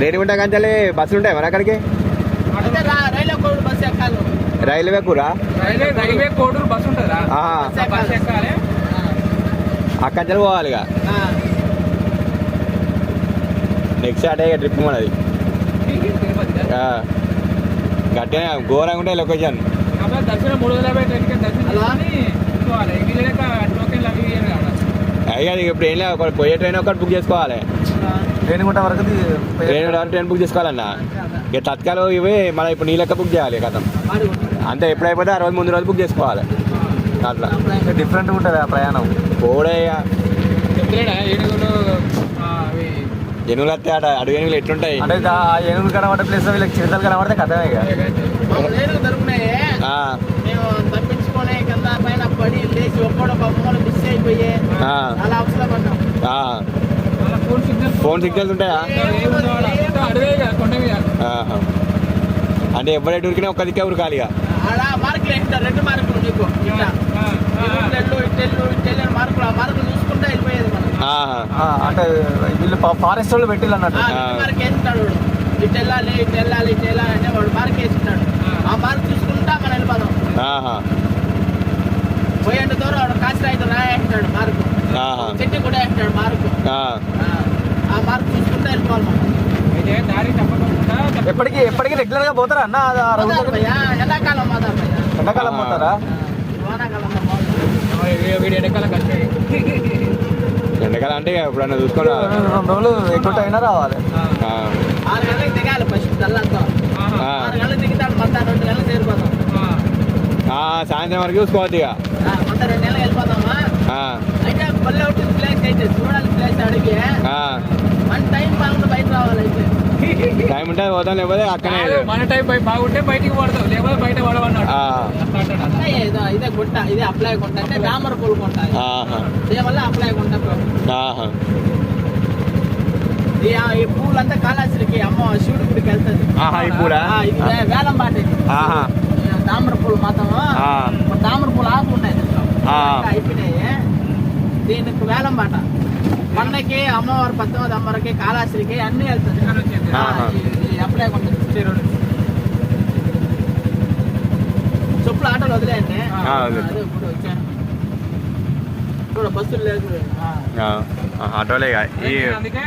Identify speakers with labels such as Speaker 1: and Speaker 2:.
Speaker 1: రేణిగుంట కంచెలే బస్సులు ఉంటాయి మరి అక్కడికి? రైల్వే కూరా?
Speaker 2: రైల్వే కోడూరు బస్సు ఉంటుందా?
Speaker 1: అక్కడి పోవాలి ఇక. నెక్స్ట్ అటే ట్రిప్ మనది. గట్టిగా ఘోరంగా ఉంటాయి లొకేషన్.
Speaker 2: దర్శనం 350
Speaker 1: అయ్యా ఇప్పుడు ఏం లేదు, పోయే ట్రైన్ ఒకటి బుక్ చేసుకోవాలి.
Speaker 3: రేణిగుంట వరకు
Speaker 1: ట్రైన్ బుక్ చేసుకోవాలన్నా. ఇక తత్కాలు ఇవి మనం ఇప్పుడు నీ లెక్క బుక్ చేయాలి కథం. అంతే ఎప్పుడైపోతే ఆ రోజు ముందు రోజు బుక్ చేసుకోవాలి. అట్లా
Speaker 3: డిఫరెంట్గా ఉంటుంది ఆ ప్రయాణం.
Speaker 1: పోడే ఏనుగులు వస్తాయి అట. అడుగు ఏనుగులు ఎట్లుంటాయి
Speaker 3: అంటే ఏనుగులు కనబడే ప్లేస్ వీళ్ళకి చిరుతలు కనబడితే కథమే.
Speaker 4: తప్పించుకునే కింద పైన పడి లేచి ఒక్కడో బొమ్మలు మిస్ అయిపోయి చాలా అవసరం పడ్డాం.
Speaker 1: ఫోన్ సిగ్నల్స్ ఉంటాయా? అంటే ఎవరైతే ఉరికినా ఒక్క దిక్కే ఉరకాలి.
Speaker 4: మార్కులు వేస్తారు, 2 మార్కులు నీకు మార్కులు. ఆ మార్కులు చూసుకుంటే వెళ్ళిపోయేది మనం.
Speaker 3: అంటే వీళ్ళు ఫారెస్ట్ వాళ్ళు పెట్టిల్లు అన్నట్టు.
Speaker 4: మార్క్ వేస్తాడు, ఇటు వెళ్ళాలి ఇటు వెళ్ళాలి ఇటు వెళ్ళాలి అంటే వాడు మార్క్ వేస్తున్నాడు. ఆ మార్క్ చూసుకుంటా మనం వెళ్ళిపోదాం. పోయేంత దూరం వాడు కాసిరాయితో రాయేస్తాడు మార్కు, చెట్టు కూడా వేస్తాడు మార్కు. ఆ మార్క్ చూసుకుంటా వెళ్ళిపోవాలి మనం.
Speaker 3: ఎప్పటికీ రెగ్యులర్ గా పోతారా అన్న?
Speaker 4: ఎండాకాలం పోతారు.
Speaker 3: ఎండాకాలం పోతారా?
Speaker 1: ఎండాకాలం అంటే ఎప్పుడన్నా చూసుకోవాలి.
Speaker 3: 2 రోజులు ఎక్కువ అయినా రావాలి.
Speaker 4: 6 గంటలకు దిగాలి ఫస్ట్ తెల్లంతా. 6 గంటలకు దిగుతాడు, మొత్తం 2 గంటలకు చేరిపోతాం.
Speaker 1: సాయంత్రం వరకు చూసుకోవద్దు ఇక.
Speaker 4: మొత్తం 2 గంటలకు వెళ్ళిపోతామా? అయితే పల్లె ఉంటుంది ప్లేస్, అయితే చూడాలి ప్లేస్ అడిగి మన టైం బాగుంటే బయట రావాలి. అయితే
Speaker 1: టైం ఉంటే పోతాం, లేకపోతే అక్కడే
Speaker 2: మన టైం బాగుంటే బయటికి పడతాం, లేకపోతే బయట పడవన్నాడు.
Speaker 4: ఇదే గుట్ట, ఇదే అప్లై గుంట అంటే రామర పూలు గుంట. దీనివల్ల అప్లై గుంట. ఈ పూలంతా కాళాశ్రీకి అమ్మ శివుడి గుడికి వెళ్తుంది. ఇది వేలం పాట. తామర పూలు మాత్రం తామర పూలు ఆకు ఉన్నాయి, అయిపోయినాయి. దీనికి వేలం పాట. మొన్నకి అమ్మవారు 19 అమ్మవారికి కాళాశ్రీకి అన్ని వెళ్తుంది. అప్లై గుంట చెప్పులు ఆటోలు వదిలేయండి. ఇప్పుడు వచ్చాను చూడ బస్సులు లేదు,
Speaker 1: ఆటోలే.
Speaker 2: అందుకే